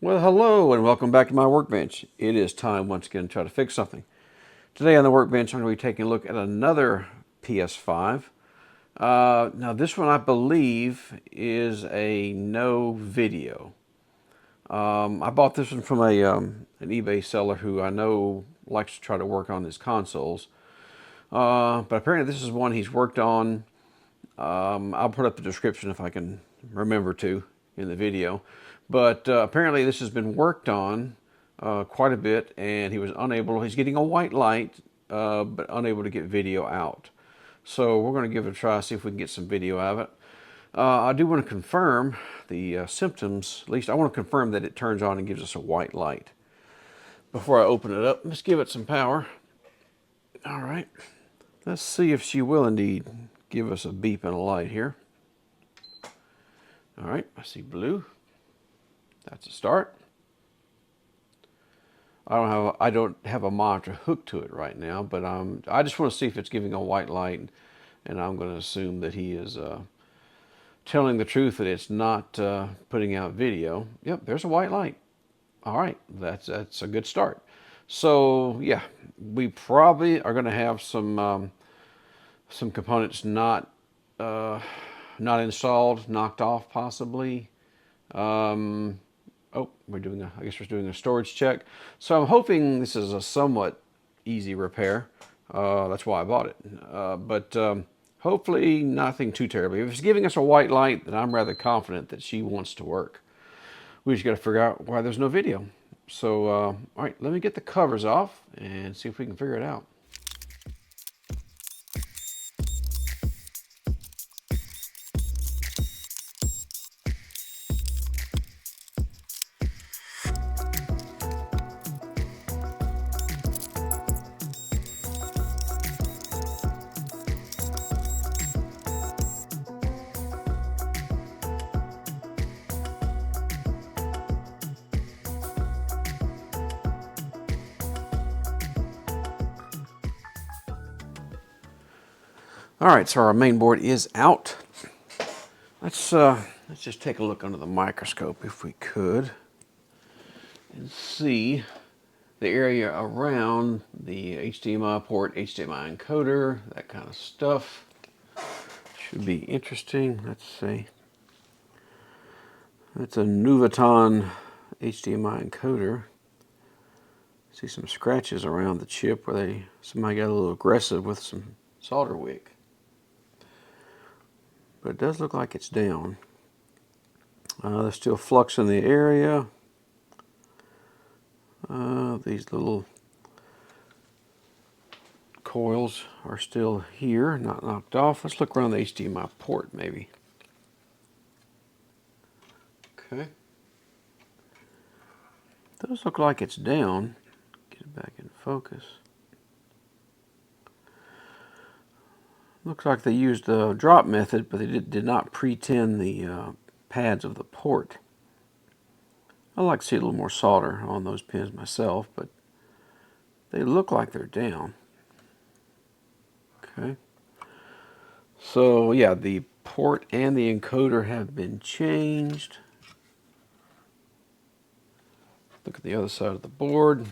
Well, hello and welcome back to my workbench. It is time once again to try to fix something. Today on the workbench, I'm going to be taking a look at another PS5. Now, this one I believe is a no video. I bought this one from an eBay seller who I know likes to try to work on his consoles. But apparently, this is one he's worked on. I'll put up the description if I can remember to in the video. But apparently this has been worked on quite a bit, and he's getting a white light, but unable to get video out. So we're going to give it a try, see if we can get some video out of it. I do want to confirm the symptoms, at least I want to confirm that it turns on and gives us a white light. Before I open it up, let's give it some power. All right, let's see if she will indeed give us a beep and a light here. All right, I see blue. That's a start. I don't have a monitor hooked to it right now, but I just want to see if it's giving a white light, and I'm going to assume that he is telling the truth, that it's not putting out video. Yep, there's a white light. All right, that's a good start. So yeah, we probably are going to have some components not installed, knocked off possibly. Oh, I guess we're doing a storage check. So I'm hoping this is a somewhat easy repair. That's why I bought it. But hopefully nothing too terribly. If it's giving us a white light, then I'm rather confident that she wants to work. We just got to figure out why there's no video. So, all right, let me get the covers off and see if we can figure it out. All right, so our main board is out. Let's just take a look under the microscope if we could and see the area around the HDMI port, HDMI encoder, that kind of stuff. Should be interesting. Let's see. That's a Nuvoton HDMI encoder. See some scratches around the chip where somebody got a little aggressive with some solder wick. But it does look like it's down. There's still flux in the area. These little coils are still here, not knocked off. Let's look around the HDMI port maybe. Okay. Does look like it's down. Get it back in focus. Looks like they used the drop method, but they did not pre-tin the pads of the port. I like to see a little more solder on those pins myself, but they look like they're down. Okay. So yeah, the port and the encoder have been changed. Look at the other side of the board.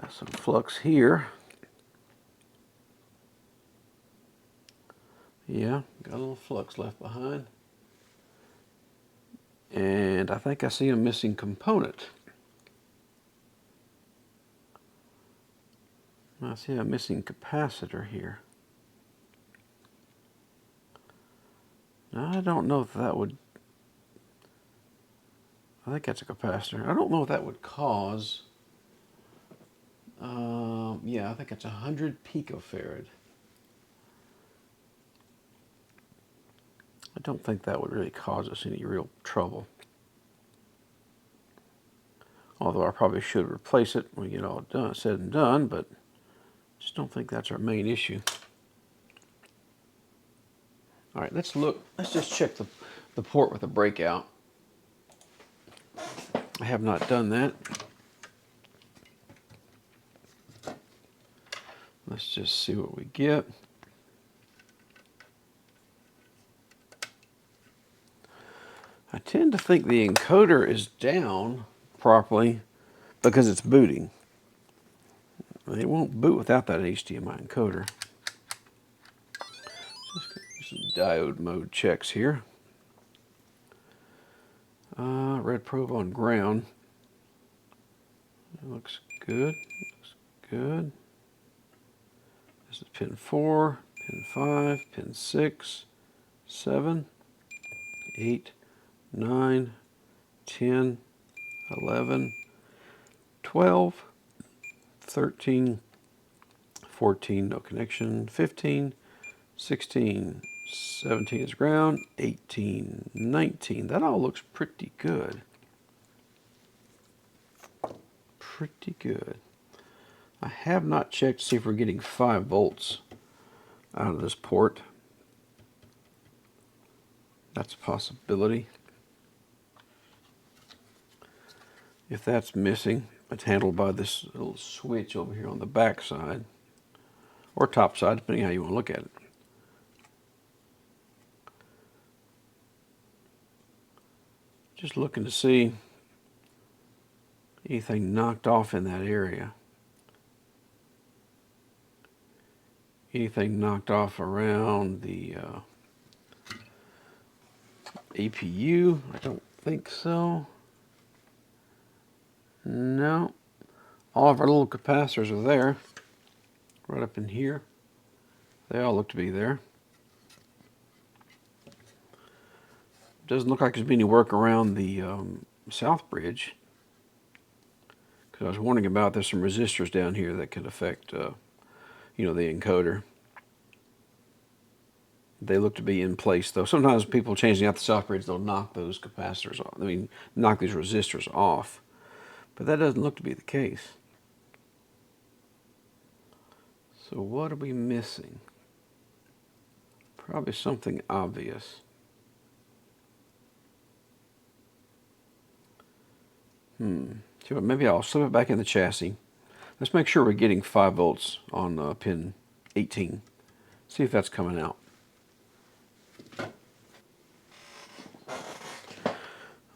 Got some flux here. Yeah, got a little flux left behind. And I think I see a missing component. I see a missing capacitor here. Now, I don't know if that would... I think that's a capacitor. I don't know if that would cause... yeah, I think it's 100 picofarad. I don't think that would really cause us any real trouble. Although I probably should replace it when we get all done, said and done, but just don't think that's our main issue. All right, let's look. Let's just check the port with a breakout. I have not done that. Let's just see what we get. I tend to think the encoder is down properly because it's booting. It won't boot without that HDMI encoder. Just get some diode mode checks here. Red probe on ground. It looks good. Looks good. This is pin 4, pin 5, pin 6, 7, 8, 9, 10, 11, 12, 13, 14, no connection, 15, 16, 17 is ground, 18, 19. That all looks pretty good. Pretty good. I have not checked to see if we're getting 5 volts out of this port. That's a possibility. If that's missing, it's handled by this little switch over here on the back side, or top side, depending how you want to look at it. Just looking to see anything knocked off in that area. Anything knocked off around the APU? I don't think so. No. All of our little capacitors are there. Right up in here. They all look to be there. Doesn't look like there's been any work around the south bridge. Because I was wondering about there's some resistors down here that could affect, you know, the encoder. They look to be in place though. Sometimes people changing out the south bridge, they'll knock those capacitors off. I mean, knock these resistors off. But that doesn't look to be the case. So what are we missing? Probably something obvious. Maybe I'll slip it back in the chassis. Let's make sure we're getting 5 volts on pin 18. See if that's coming out.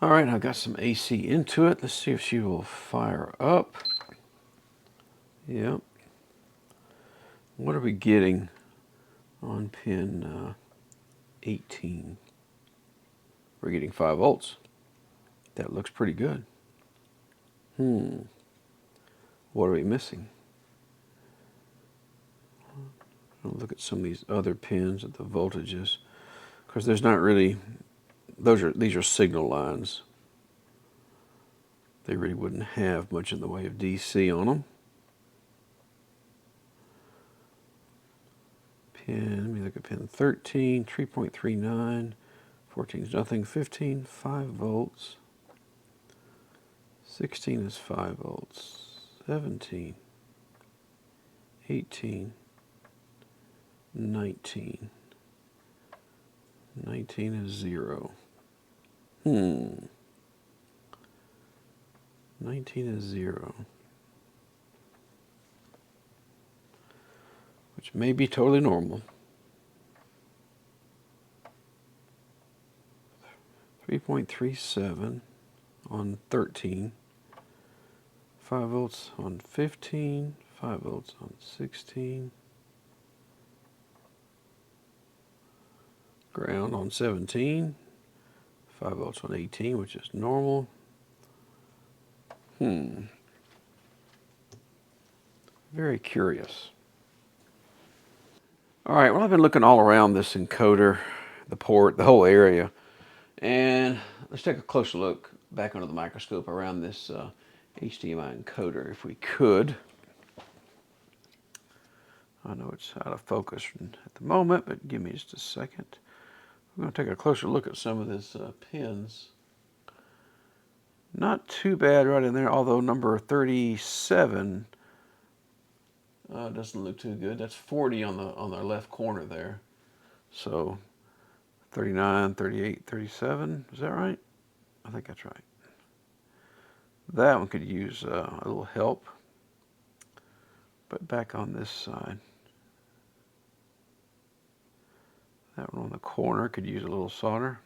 All right, I've got some AC into it. Let's see if she will fire up. Yep. What are we getting on pin 18? We're getting 5 volts. That looks pretty good. What are we missing? I'll look at some of these other pins at the voltages, because there's not really, these are signal lines. They really wouldn't have much in the way of DC on them. Let me look at pin 13, 3.39, 14 is nothing, 15, 5 volts. 16 is 5 volts, 17, 18, 19. 19 is 0. 19 is 0. Which may be totally normal. 3.37 on 13. 5 volts on 15, 5 volts on 16, ground on 17, 5 volts on 18, which is normal. Very curious. All right, well, I've been looking all around this encoder, the port, the whole area, and let's take a closer look back under the microscope around this HDMI encoder, if we could. I know it's out of focus at the moment, but give me just a second. I'm going to take a closer look at some of these pins. Not too bad right in there, although number 37 doesn't look too good. That's 40 on the left corner there. So 39, 38, 37, is that right? I think that's right. That one could use a little help. But back on this side, that one on the corner could use a little solder.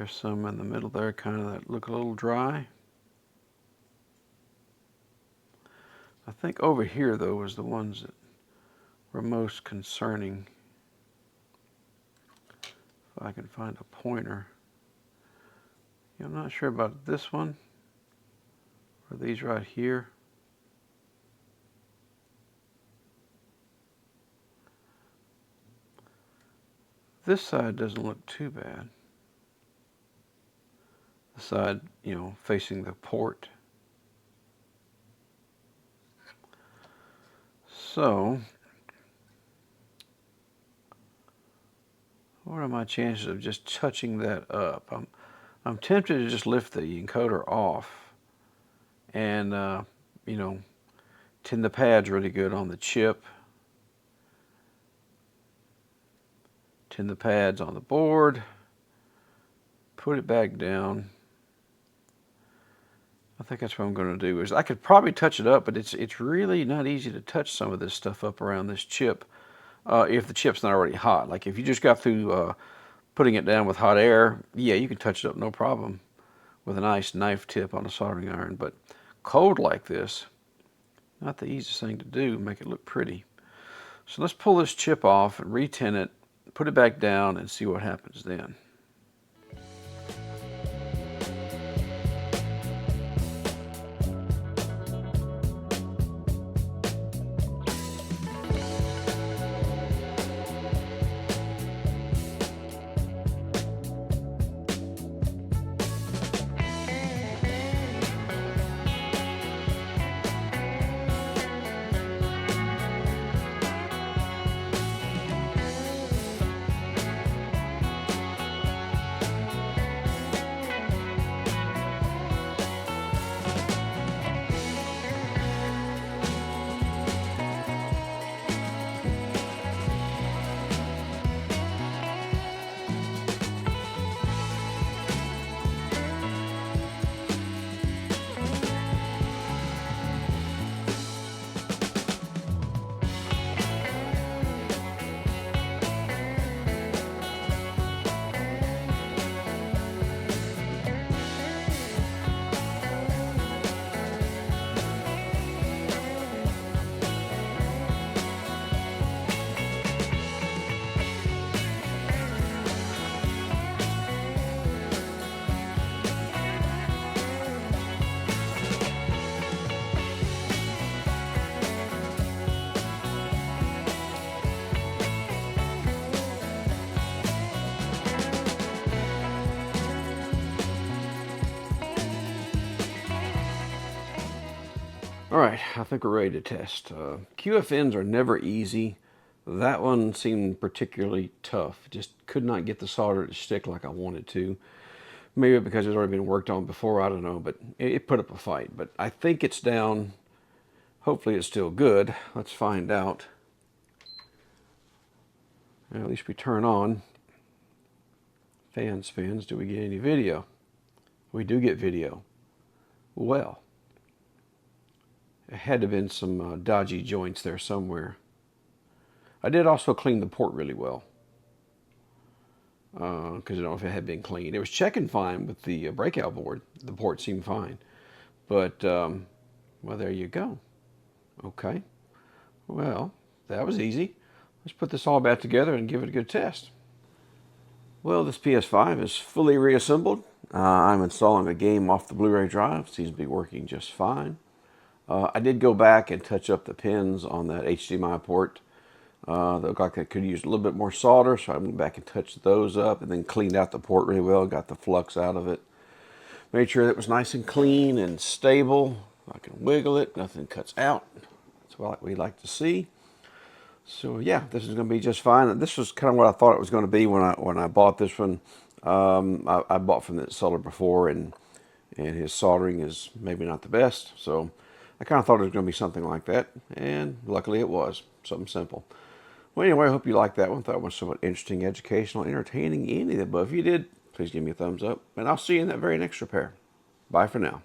There's some in the middle there kind of that look a little dry. I think over here though was the ones that were most concerning. If I can find a pointer. Yeah, I'm not sure about this one or these right here. This side doesn't look too bad. The side, you know, facing the port. So, what are my chances of just touching that up? I'm tempted to just lift the encoder off and, you know, tin the pads really good on the chip. Tin the pads on the board. Put it back down. I think that's what I'm going to do. Is I could probably touch it up, but it's really not easy to touch some of this stuff up around this chip if the chip's not already hot. Like if you just got through putting it down with hot air, yeah, you can touch it up no problem with a nice knife tip on a soldering iron. But cold like this, not the easiest thing to do, make it look pretty. So let's pull this chip off and re-tin it, put it back down, and see what happens then. All right, I think we're ready to test. QFNs are never easy. That one seemed particularly tough. Just could not get the solder to stick like I wanted to. Maybe because it's already been worked on before, I don't know, but it put up a fight. But I think it's down. Hopefully it's still good. Let's find out. At least we turn on. Fan spins. Do we get any video? We do get video. Well. There had to have been some dodgy joints there somewhere. I did also clean the port really well. Because I don't know if it had been cleaned. It was checking fine with the breakout board. The port seemed fine. But, well, there you go. Okay. Well, that was easy. Let's put this all back together and give it a good test. Well, this PS5 is fully reassembled. I'm installing a game off the Blu-ray drive. Seems to be working just fine. I did go back and touch up the pins on that HDMI port. They looked like I could use a little bit more solder, so I went back and touched those up and then cleaned out the port really well, got the flux out of it. Made sure that it was nice and clean and stable. I can wiggle it, nothing cuts out. That's what we like to see. So yeah, this is going to be just fine. This was kind of what I thought it was going to be when I bought this one. I bought from the seller before, and his soldering is maybe not the best, so I kind of thought it was going to be something like that, and luckily it was. Something simple. Well, anyway, I hope you liked that one. Thought it was somewhat interesting, educational, entertaining, any of the above. If you did, please give me a thumbs up, and I'll see you in that very next repair. Bye for now.